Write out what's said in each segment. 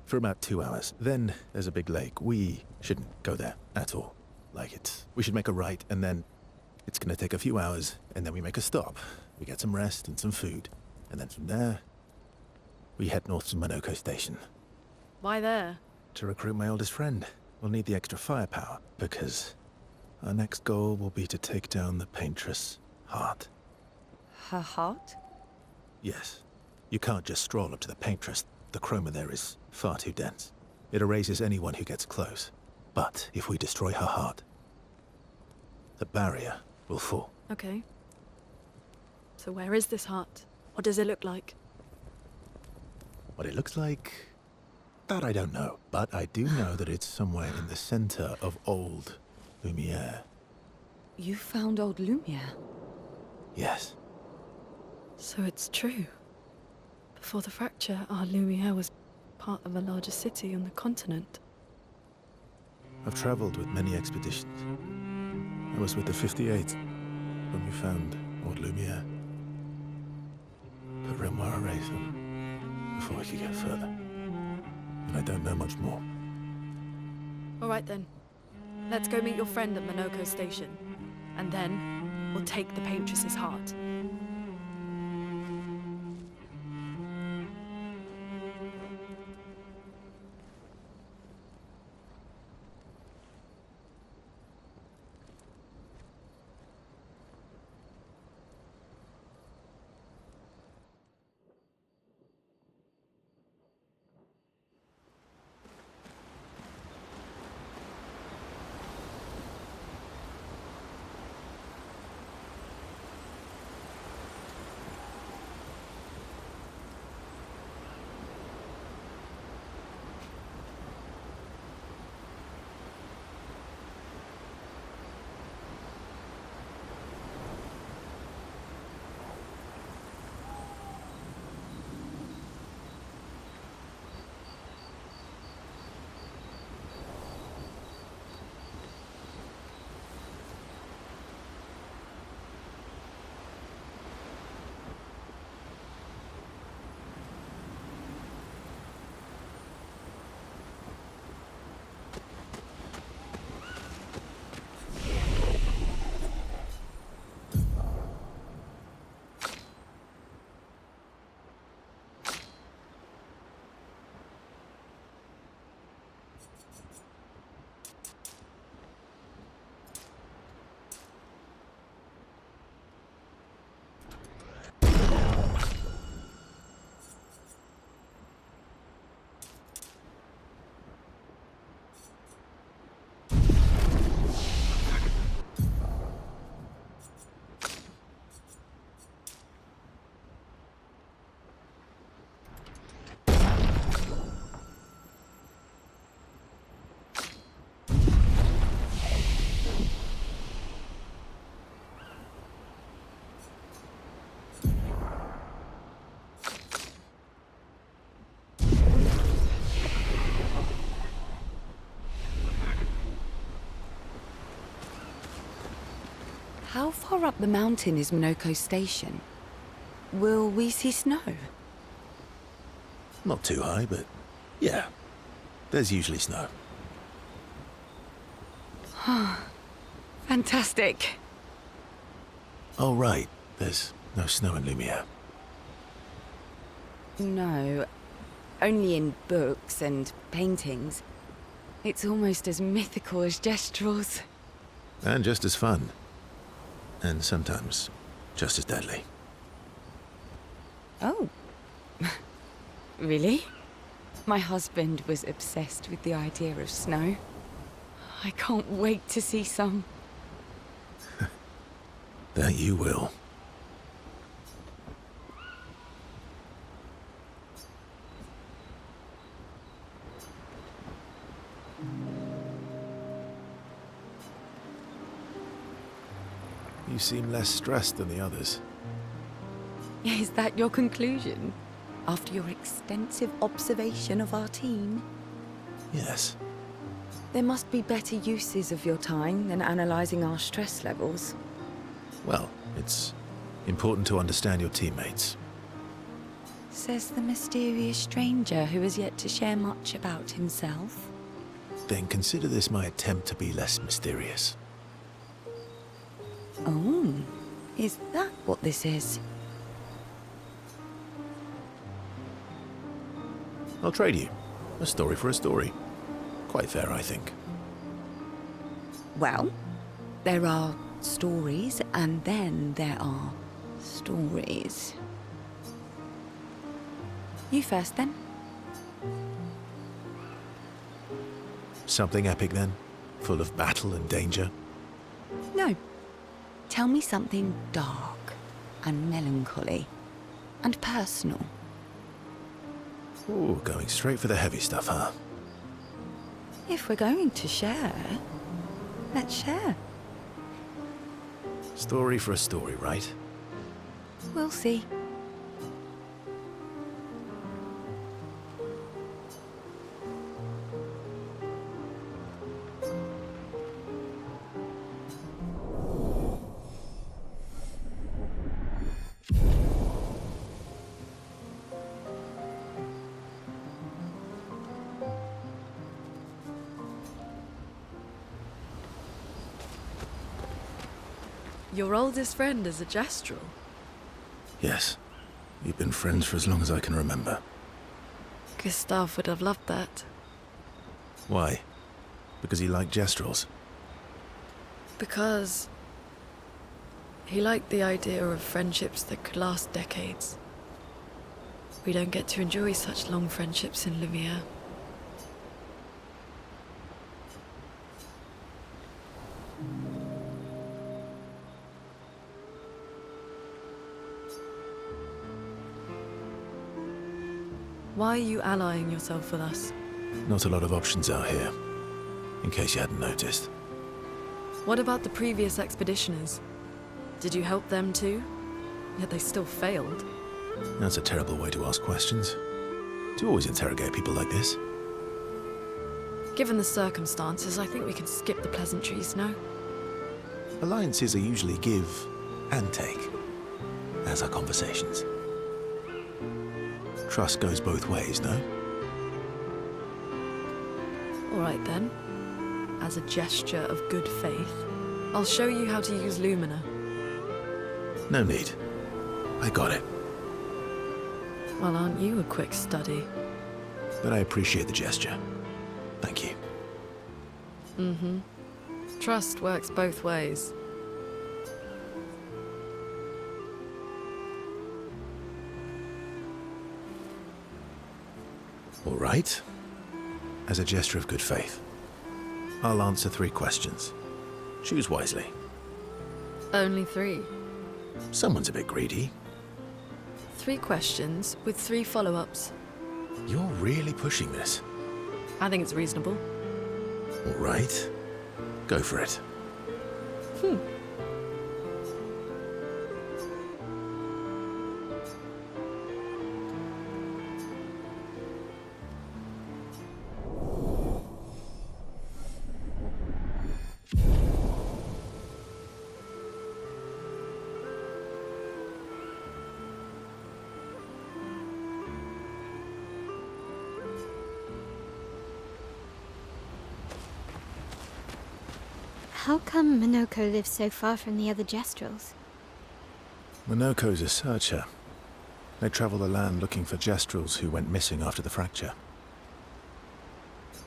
for about 2 hours. Then there's a big lake. We shouldn't go there at all. We should make a right, and then it's gonna take a few hours, and then we make a stop. We get some rest and some food, and then from there, we head north to Minoko Station. Why there? To recruit my oldest friend. We'll need the extra firepower, because our next goal will be to take down the Paintress' heart. Her heart? Yes. You can't just stroll up to the Paintress. The chroma there is far too dense. It erases anyone who gets close. But if we destroy her heart, the barrier will fall. Okay. So where is this heart? What does it look like? What it looks like, that I don't know. But I do know that it's somewhere in the center of old Lumiere. You found old Lumiere? Yes. So it's true. Before the fracture, our Lumiere was part of a larger city on the continent. I've traveled with many expeditions. I was with the 58th when we found old Lumiere. But Renoir erased them before we could get further. And I don't know much more. All right then. Let's go meet your friend at Minoko Station. And then we'll take the Paintress's heart. How far up the mountain is Minoko Station? Will we see snow? Not too high, but yeah. There's usually snow. Fantastic. Oh, right. There's no snow in Lumiere. No, only in books and paintings. It's almost as mythical as Gestrels. And just as fun. And sometimes just as deadly. Oh. Really? My husband was obsessed with the idea of snow. I can't wait to see some. That you will. You seem less stressed than the others. Is that your conclusion? After your extensive observation of our team? Yes. There must be better uses of your time than analysing our stress levels. Well, it's important to understand your teammates. says the mysterious stranger who has yet to share much about himself. Then consider this my attempt to be less mysterious. Oh, is that what this is? I'll trade you. A story for a story. Quite fair, I think. Well, there are stories, and then there are stories. You first, then. Something epic, then? Full of battle and danger? No. Tell me something dark and melancholy and personal. Ooh, going straight for the heavy stuff, huh? If we're going to share, let's share. Story for a story, right? We'll see. Your oldest friend is a Gestrel. Yes. We've been friends for as long as I can remember. Gustav would have loved that. Why? Because he liked Gestrels? Because he liked the idea of friendships that could last decades. We don't get to enjoy such long friendships in Lumiere. Why are you allying yourself with us? Not a lot of options out here, in case you hadn't noticed. What about the previous expeditioners? Did you help them too? Yet they still failed. That's a terrible way to ask questions. Do you always interrogate people like this? Given the circumstances, I think we can skip the pleasantries, no? Alliances are usually give and take, as are conversations. Trust goes both ways, no? All right then. As a gesture of good faith, I'll show you how to use Lumina. No need. I got it. Well, aren't you a quick study? But I appreciate the gesture. Thank you. Mm-hmm. Trust works both ways. All right. As a gesture of good faith, I'll answer 3 questions. Choose wisely. Only 3. Someone's a bit greedy. 3 questions with 3 follow-ups. You're really pushing this. I think it's reasonable. All right. Go for it. How come Minoko lives so far from the other Gestrels? Minoko's a searcher. They travel the land looking for Gestrels who went missing after the fracture.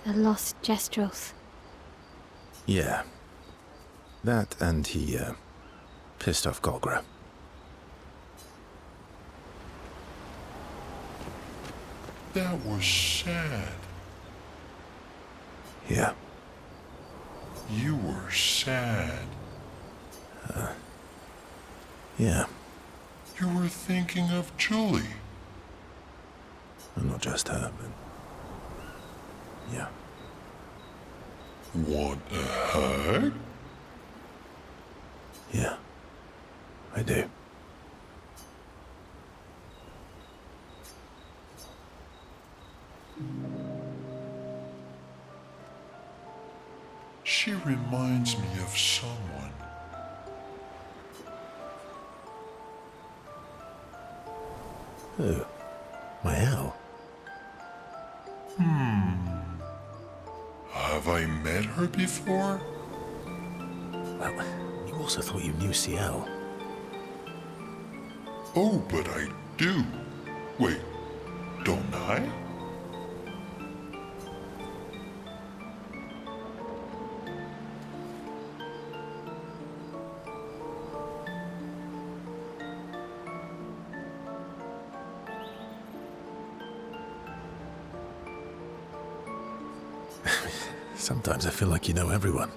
The lost Gestrels. Yeah. That and he, pissed off Golgra. That was sad. Yeah. You were sad. Yeah. You were thinking of Julie. And not just her, but... yeah. Want a hug? Yeah. I do. She reminds me of someone. Who? My owl? Have I met her before? Well, you also thought you knew CL. Oh, but I do. Wait, don't I? Sometimes I feel like you know everyone.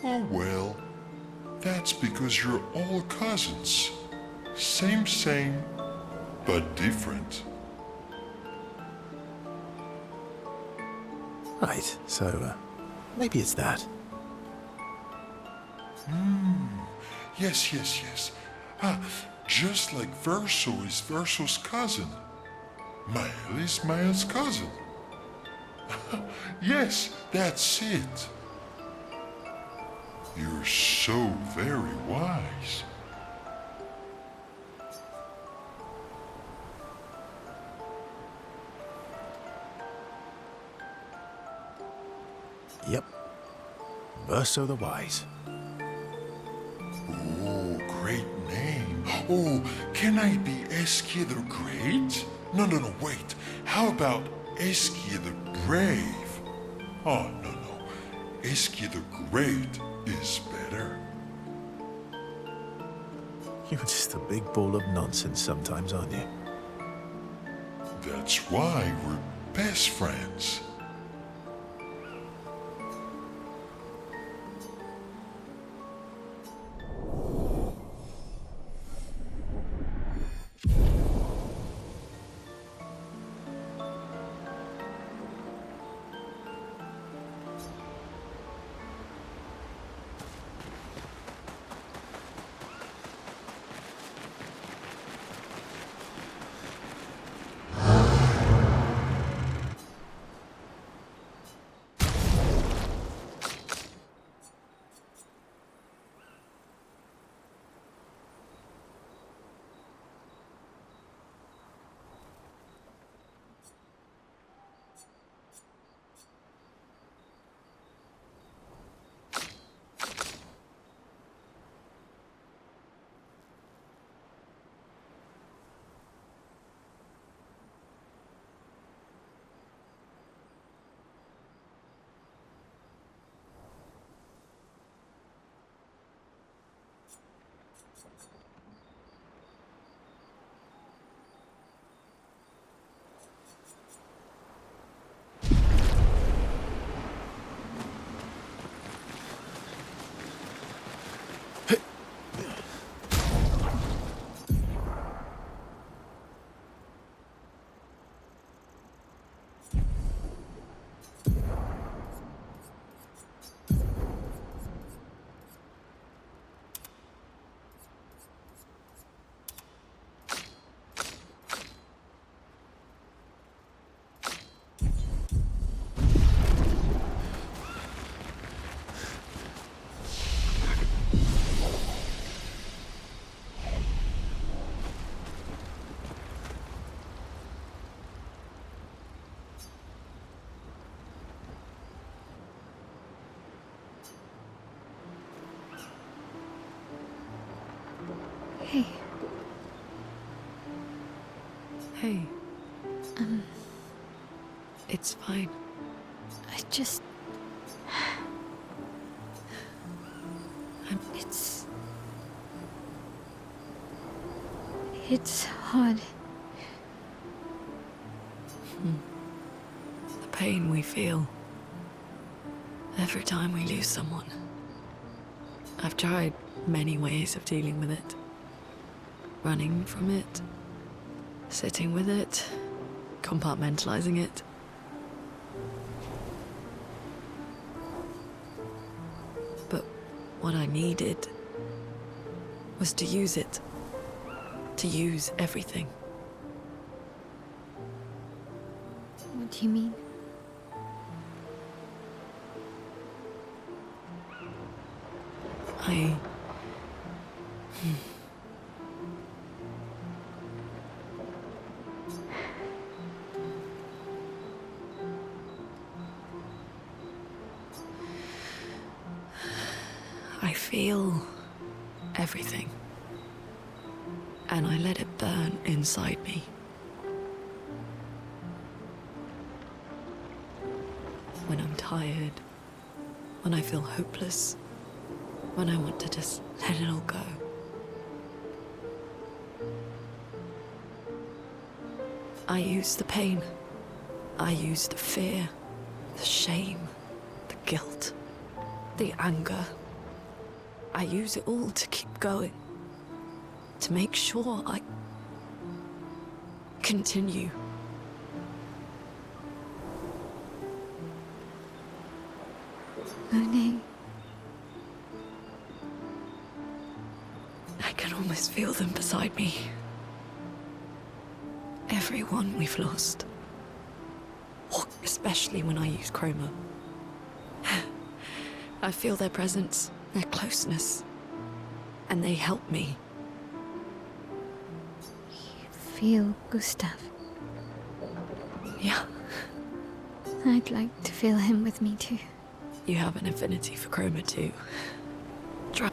Oh well, that's because you're all cousins. Same, but different. Right, so, maybe it's that. Yes. Ah, just like Verso is Verso's cousin. Mael is Mael's cousin. Yes, that's it. You're so very wise. Yep. Verso the Wise. Oh, great name. Oh, can I be Eskia the Great? No, wait. How about Eskia the Brave? Oh, no. Eskia the Great is better. You're just a big ball of nonsense sometimes, aren't you? That's why we're best friends. Hey, Hey. It's fine. I just... I'm... It's hard. The pain we feel every time we lose someone. I've tried many ways of dealing with it. Running from it, sitting with it, compartmentalizing it. But what I needed was to use it. To use everything. What do you mean? feel everything. And I let it burn inside me. When I'm tired, when I feel hopeless, when I want to just let it all go. I use the pain. I use the fear, the shame, the guilt, the anger. I use it all to keep going. To make sure I continue. Monet, I can almost feel them beside me. Everyone we've lost. Especially when I use chroma. I feel their presence, their closeness, and they help me. you feel Gustav. Yeah, I'd like to feel him with me too. you have an affinity for chroma too. Try.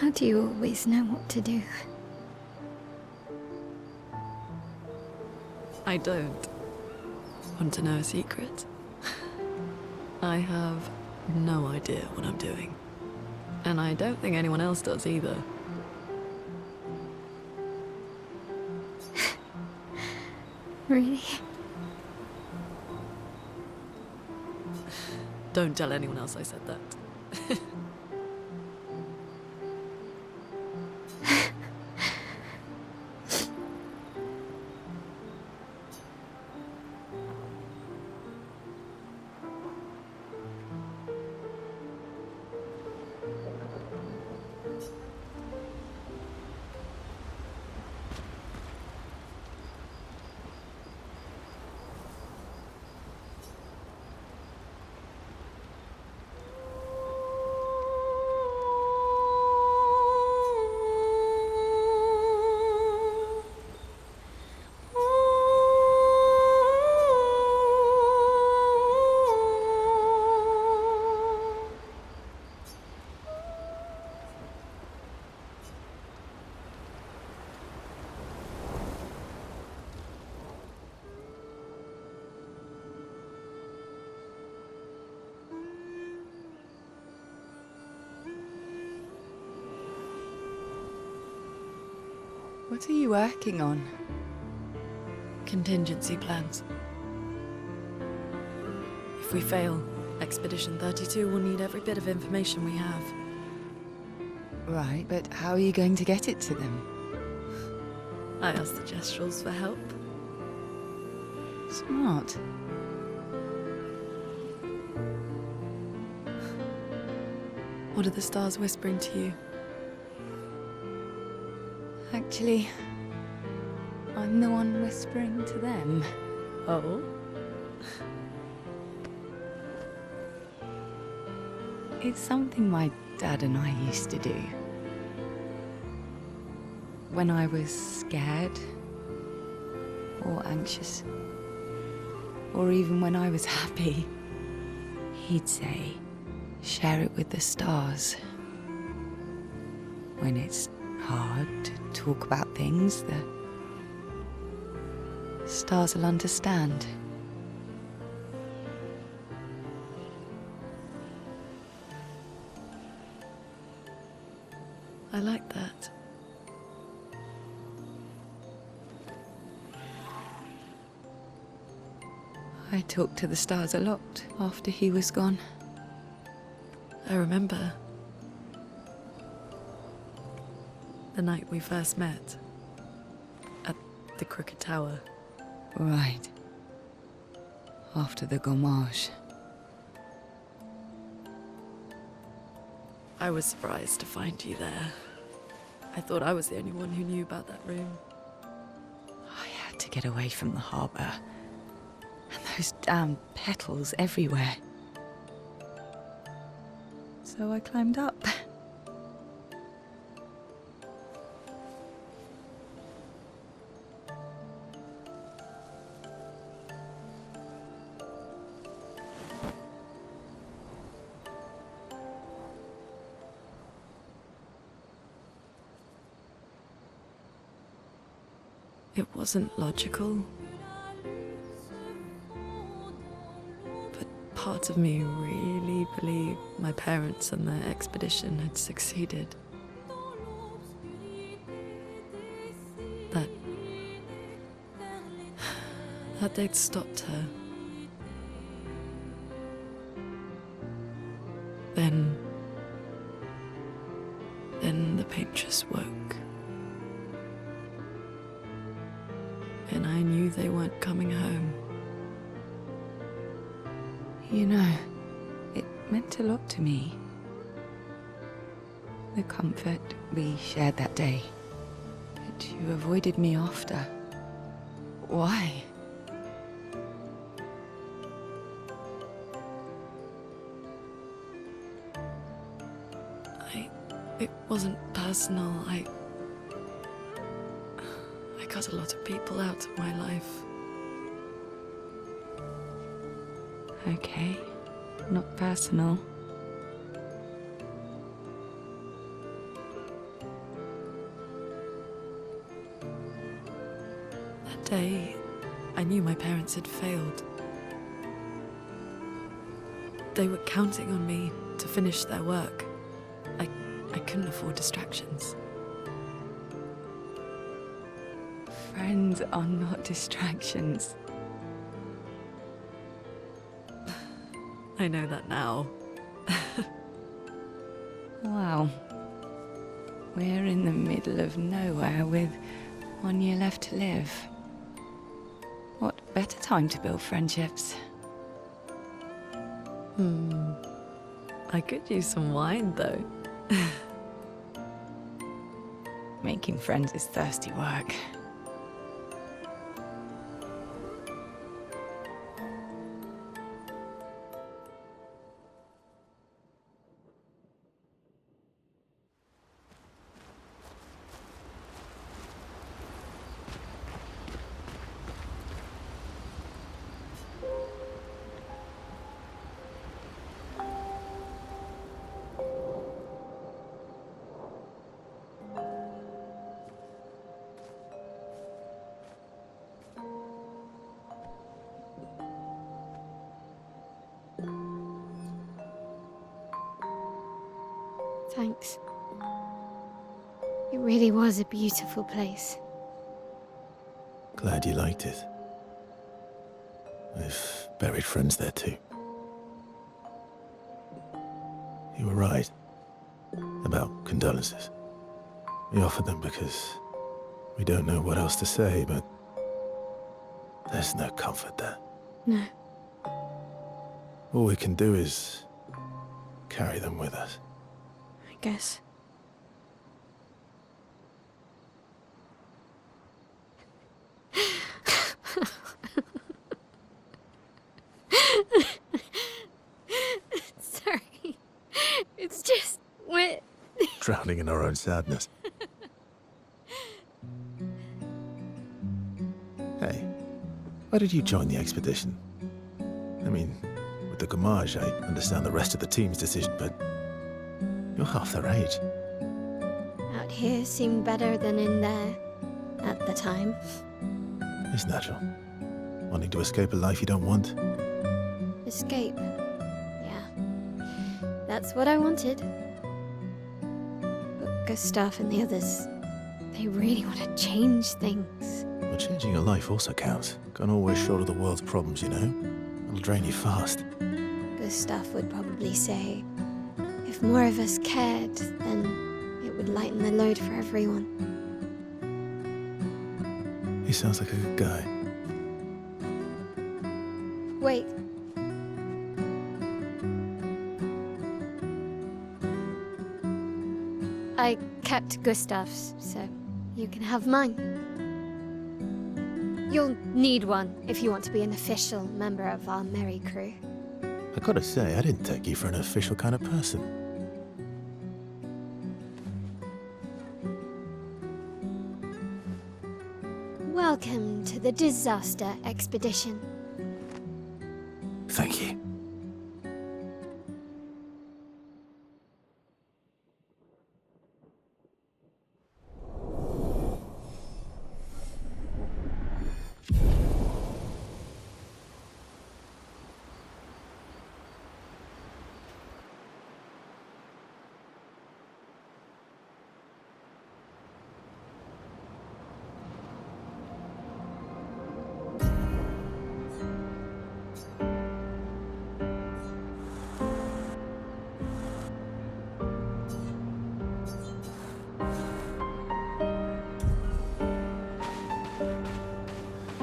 How do you always know what to do? I don't. Want to know a secret? I have no idea what I'm doing. And I don't think anyone else does either. Really? Don't tell anyone else I said that. What are you working on? Contingency plans. If we fail, Expedition 32 will need every bit of information we have. Right, but how are you going to get it to them? I asked the Gestrals for help. Smart. What are the stars whispering to you? Actually, I'm the one whispering to them. Oh? It's something my dad and I used to do. When I was scared, or anxious, or even when I was happy, he'd say, share it with the stars. When it's hard to talk about things, the stars will understand. I like that. I talked to the stars a lot after he was gone. I remember the night we first met at the Crooked Tower. Right. After the gommage. I was surprised to find you there. I thought I was the only one who knew about that room. I had to get away from the harbour. And those damn petals everywhere. So I climbed up. It wasn't logical. But part of me really believed my parents and their expedition had succeeded. That they'd stopped her. Then the paint just woke. And I knew they weren't coming home. You know, it meant a lot to me. The comfort we shared that day. But you avoided me after. Why? It wasn't personal. I cut a lot of people out of my life. Okay, not personal. That day, I knew my parents had failed. They were counting on me to finish their work. I couldn't afford distractions. Friends are not distractions. I know that now. Wow. We're in the middle of nowhere with 1 year left to live. What better time to build friendships? I could use some wine, though. Making friends is thirsty work. Thanks. It really was a beautiful place. Glad you liked it. I've buried friends there too. You were right about condolences. We offered them because we don't know what else to say, but there's no comfort there. No. All we can do is carry them with us. I guess. Sorry. It's just when... Drowning in our own sadness. Hey, why did you join the expedition? I mean, with the Gamage, I understand the rest of the team's decision, but you're half their age. Out here seemed better than in there at the time. It's natural. Wanting to escape a life you don't want. Escape. Yeah. That's what I wanted. But Gustav and the others, they really want to change things. Well, changing your life also counts. Can't always shoulder the world's problems, you know? It'll drain you fast. Gustav would probably say, if more of us cared, then it would lighten the load for everyone. He sounds like a good guy. Wait. I kept Gustav's, so you can have mine. You'll need one if you want to be an official member of our merry crew. I gotta say, I didn't take you for an official kind of person. Welcome to the disaster expedition. Thank you.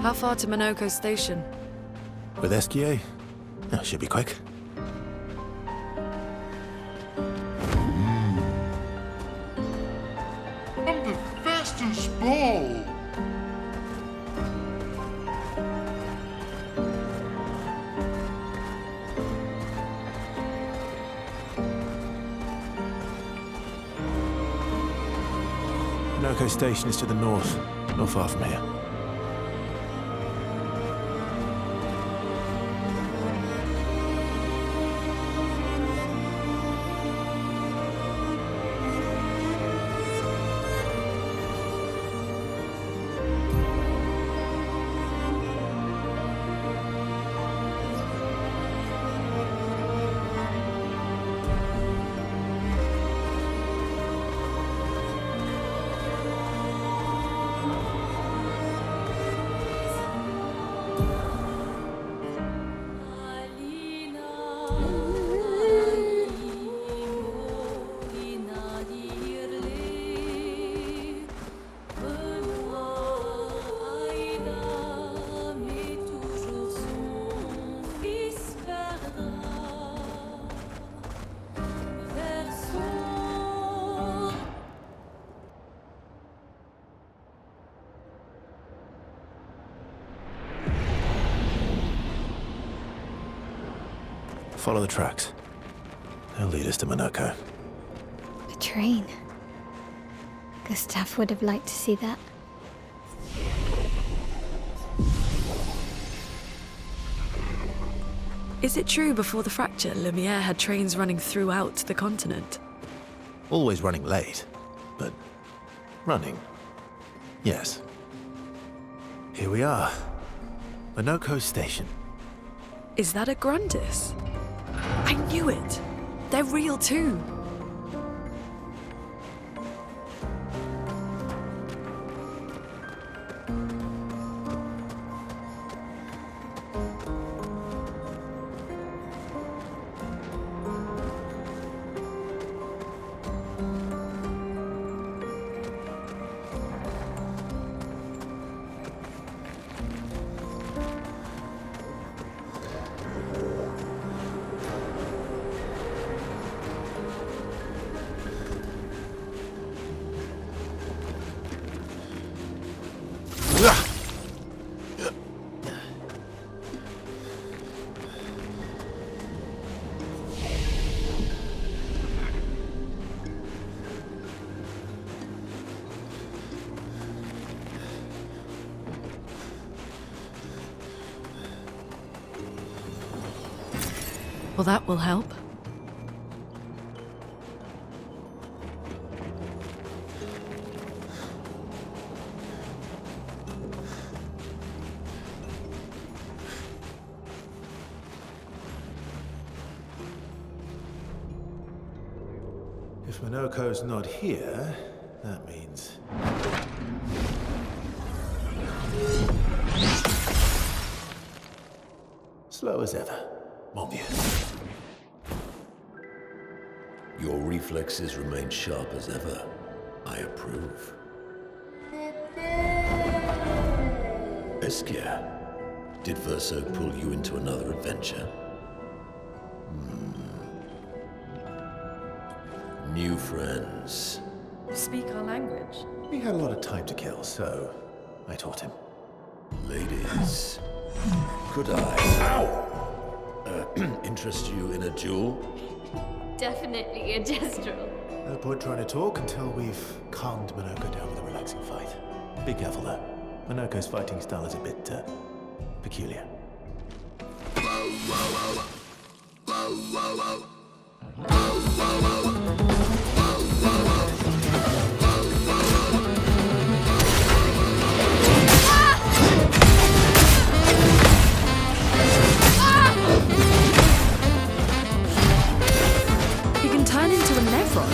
How far to Minoko Station? With SQA? Oh, should be quick. I'm the fastest ball. Minoko Station is to the north, not far from here. Follow the tracks. They'll lead us to Minoko. A train. Gustav would have liked to see that. Is it true before the fracture, Lumiere had trains running throughout the continent? Always running late, but running. Yes. Here we are. Minoko Station. Is that a Grundis? I knew it! They're real too! Well, that will help. If Minoko's not here, that means... slow as ever, mon vieux. Your reflexes remain sharp as ever. I approve. Obscur, did Verso pull you into another adventure? New friends. You speak our language. We had a lot of time to kill, so I taught him. Ladies, could I interest you in a duel? Definitely a gestural. No point trying to talk until we've calmed Minoko down with a relaxing fight. Be careful though. Minoko's fighting style is a bit, peculiar. He can turn into a Nevron.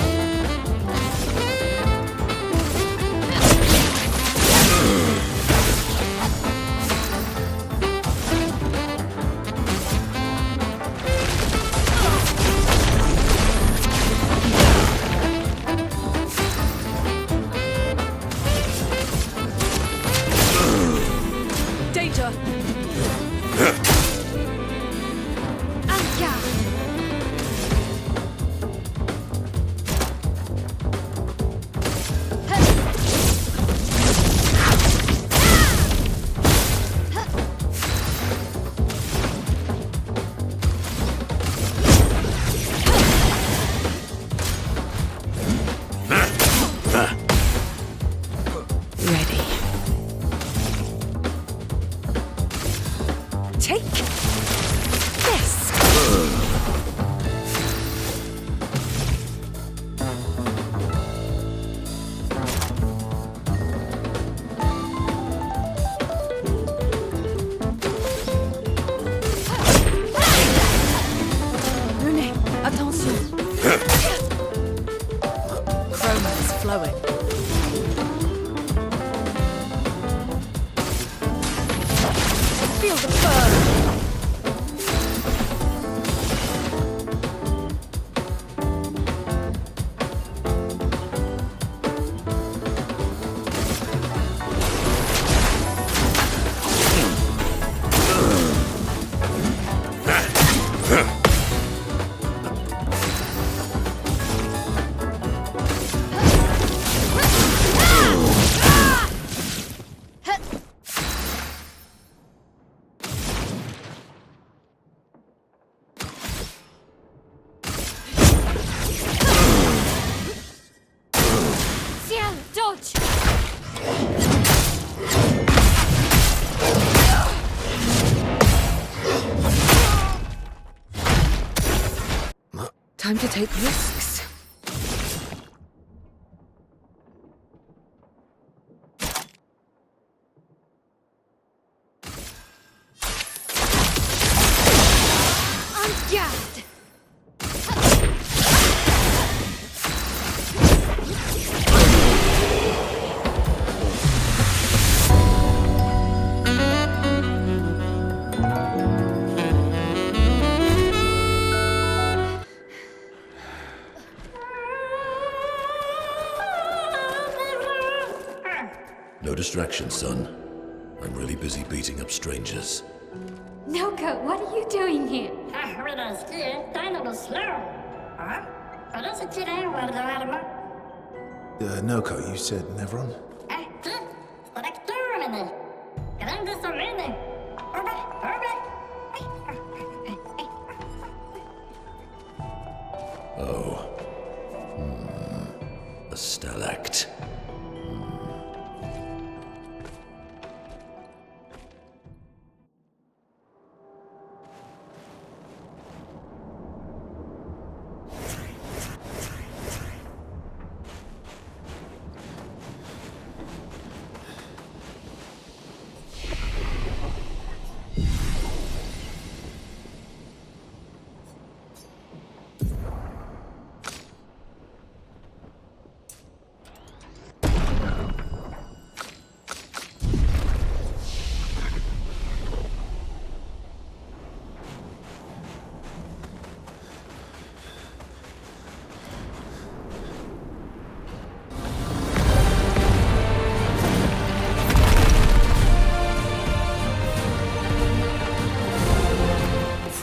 Chroma is flowing. Feel the burn! Dodge! Time to take risks. I'm gassed! No distraction, son. I'm really busy beating up strangers. Noko, what are you doing here? Noko, you said Nevron? Oh. A stalact.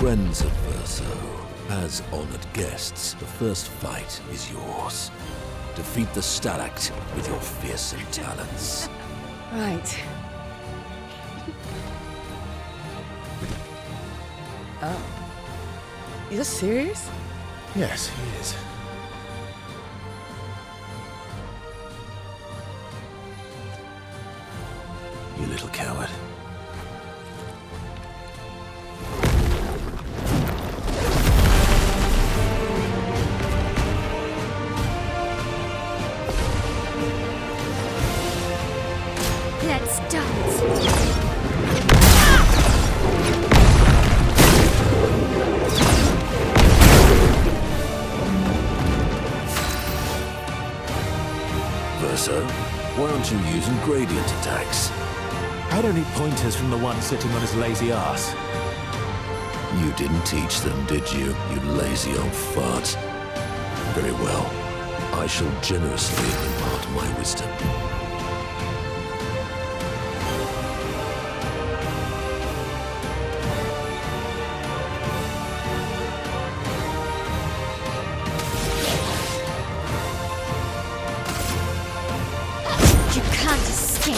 Friends of Verso, as honored guests, the first fight is yours. Defeat the Stalact with your fearsome talents. Right. Oh. You're serious? Yes, he is. You little coward. Let's dance! Verso, why aren't you using gradient attacks? I don't need pointers from the one sitting on his lazy ass. You didn't teach them, did you, you lazy old fart? Very well. I shall generously impart my wisdom. You can't escape!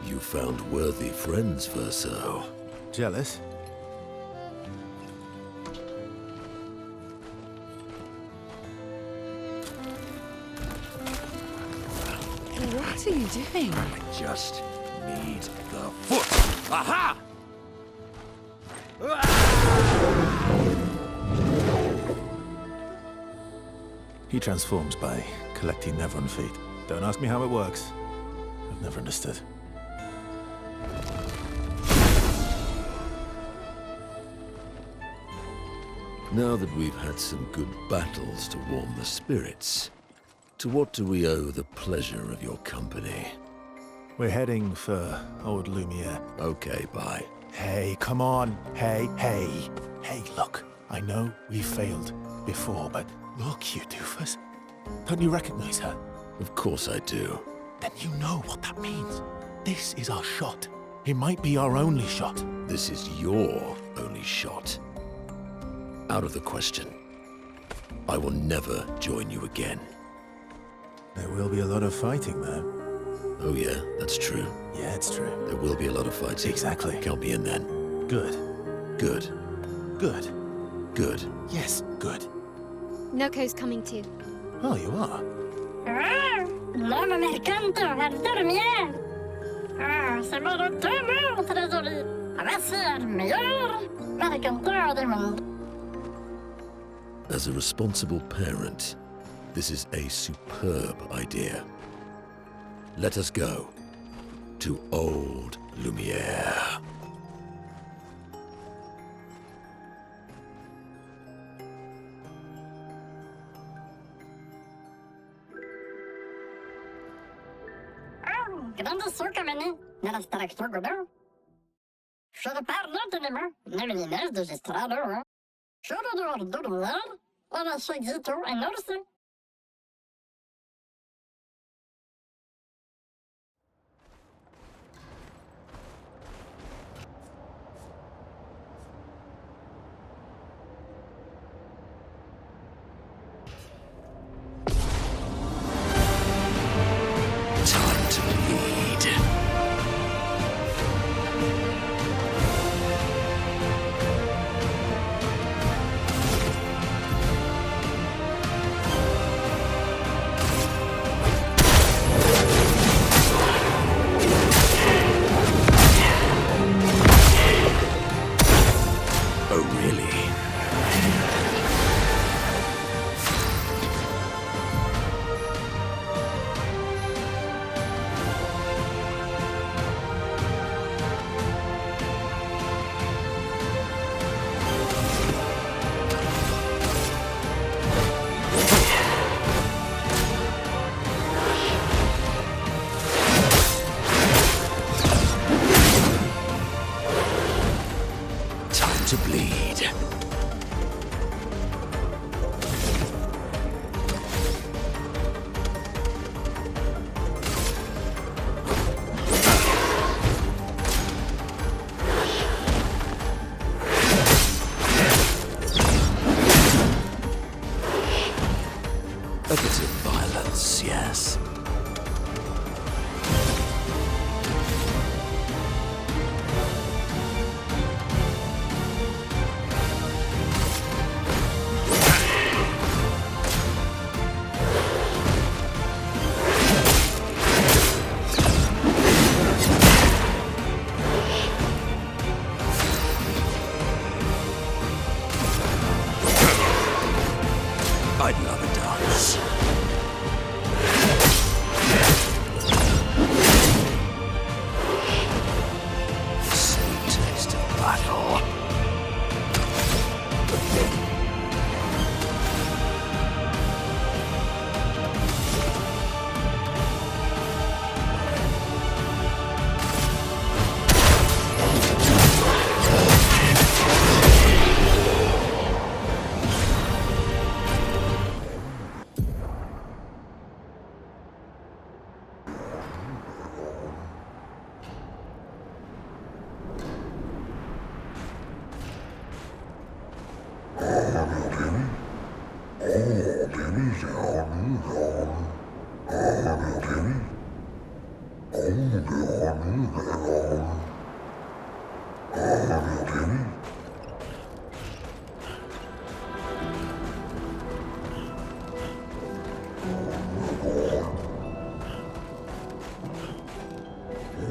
You found worthy friends, Verso. Jealous? What are you doing? Just need the foot. Aha! He transforms by collecting Nevron feet. Don't ask me how it works. I've never understood. Now that we've had some good battles to warm the spirits, to what do we owe the pleasure of your company? We're heading for old Lumiere. Okay, bye. Hey, come on. Hey. Hey, look. I know we failed before, but look, you doofus. Don't you recognize her? Of course I do. Then you know what that means. This is our shot. It might be our only shot. This is your only shot. Out of the question. I will never join you again. There will be a lot of fighting, though. Oh yeah, that's true. Yeah, it's true. There will be a lot of fighting. Exactly. Count me in then. Good. Good. Good. Good. Yes, good. Noko's coming too. Oh, you are? No me mercanto, Arturmier. C'est mon retour, trésorier. Va ser meilleur mercanteur du monde. As a responsible parent, this is a superb idea. Let us go to old Lumiere. Grande suca, menino. Nella staractugodo. Should parlo de nema. Nevenines de gestrado. Should do ordurnar. Ora seguito en orse. Time to bleed. Oh, really? Time to bleed. A bit of violence, yes. I'd love a dance. Sweet taste of battle.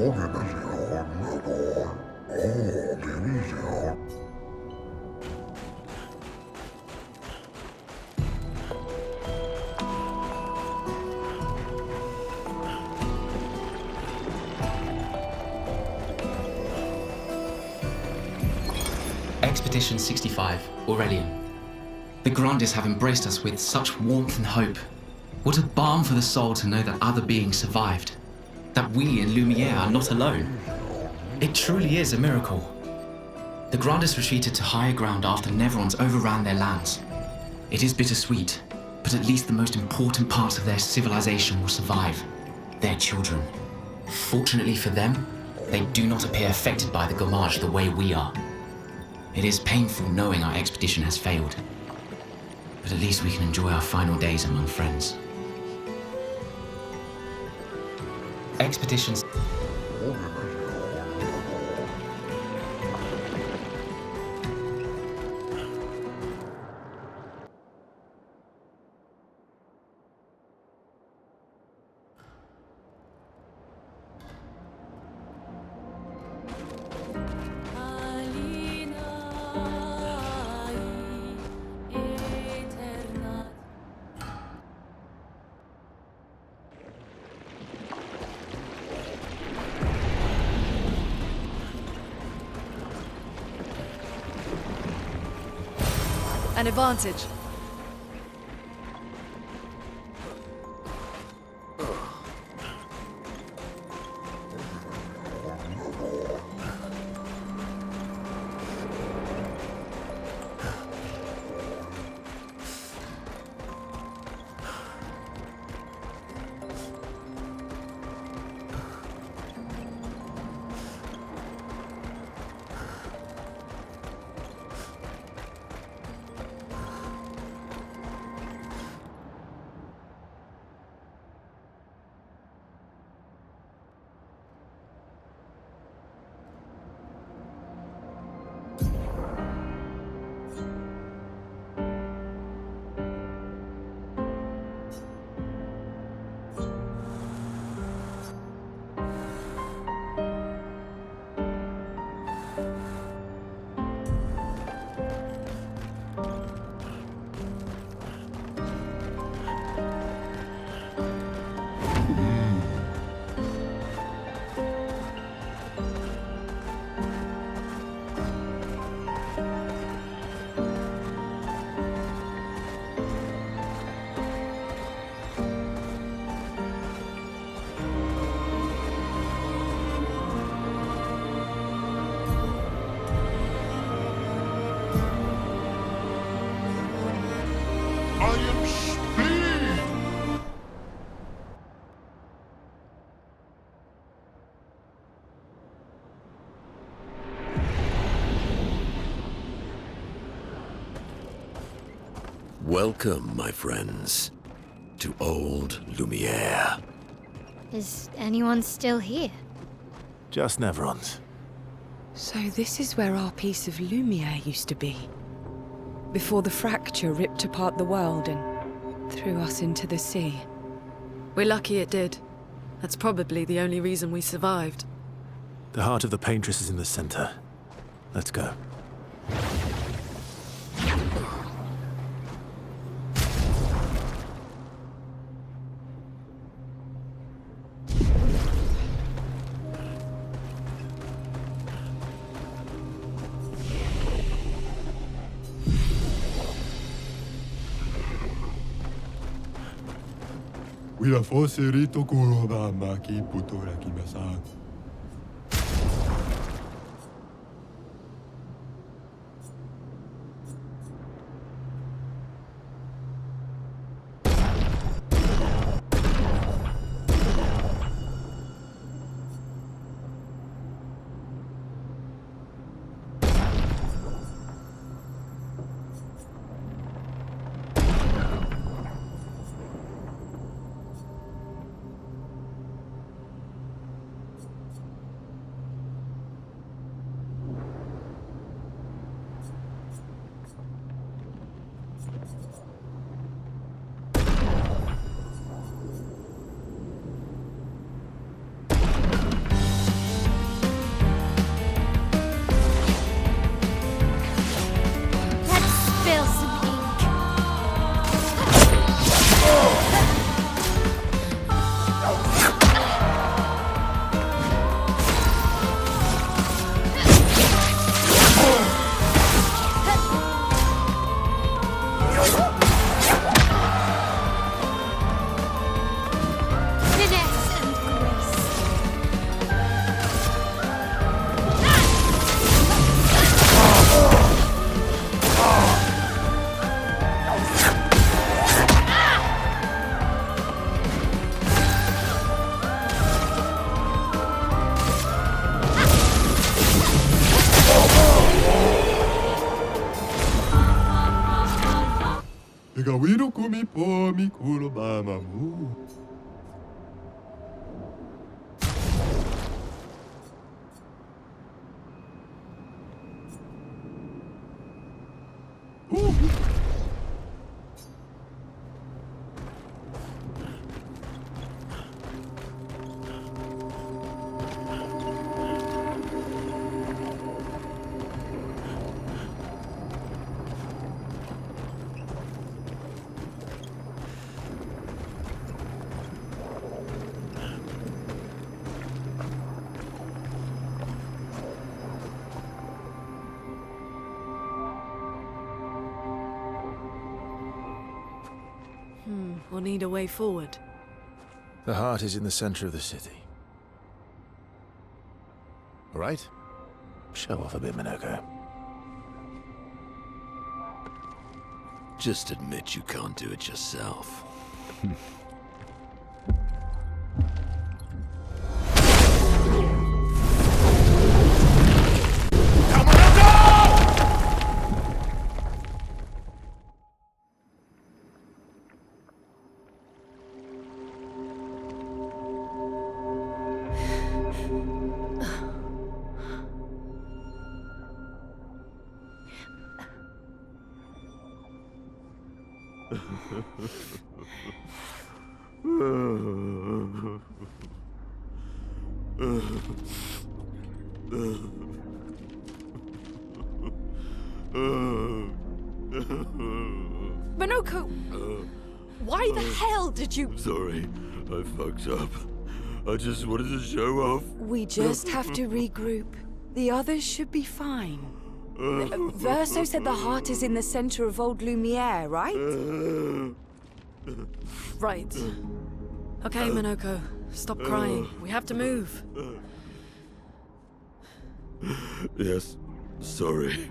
Oh, Expedition 65, Aurelian. The Grandes have embraced us with such warmth and hope. What a balm for the soul to know that other beings survived. That we in Lumiere are not alone. It truly is a miracle. The Grandes retreated to higher ground after Neverons overran their lands. It is bittersweet, but at least the most important parts of their civilization will survive. Their children. Fortunately for them, they do not appear affected by the Gommage the way we are. It is painful knowing our expedition has failed, but at least we can enjoy our final days among friends. Expeditions. An advantage. I am split! Welcome, my friends, to old Lumiere. Is anyone still here? Just Neverons. So this is where our piece of Lumiere used to be. Before the fracture ripped apart the world and threw us into the sea. We're lucky it did. That's probably the only reason we survived. The heart of the Paintress is in the center. Let's go. We are forcerito kuroba maki putorakimasan. Igawiro kumi po mi kuro mamamu. We'll need a way forward. The heart is in the center of the city. All right? Show off a bit, Minoko. Just admit you can't do it yourself. Minoko! Why the hell did you... Sorry, I fucked up. I just wanted to show off. We just have to regroup. The others should be fine. Verso said the heart is in the center of Old Lumiere, right? Right. Okay, Minoko. Stop crying. We have to move. Yes, sorry.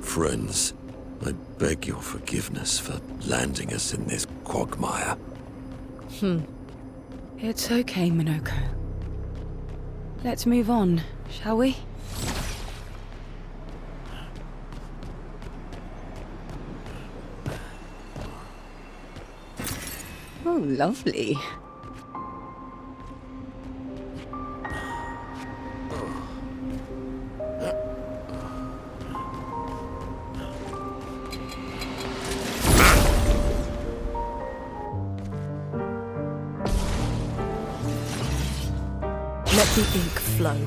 Friends, I beg your forgiveness for landing us in this quagmire. It's okay, Minoko. Let's move on, shall we? Oh, lovely. Let the ink flow.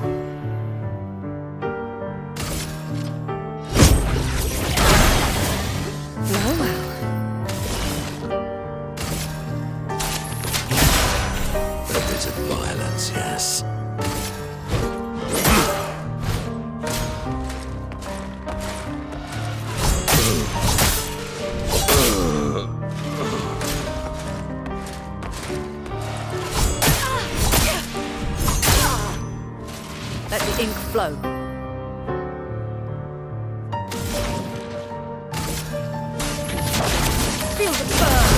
Well. A bit of violence, yes. Let the ink flow. Feel the burn.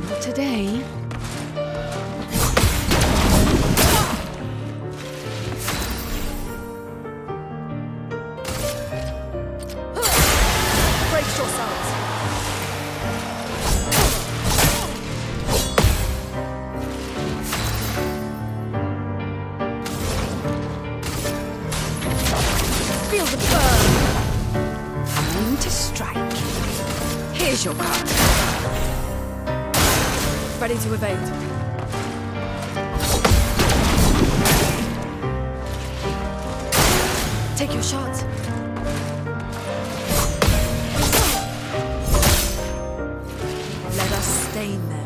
Not today. Here's your car. Ready to evade. Take your shot. Let us stain them.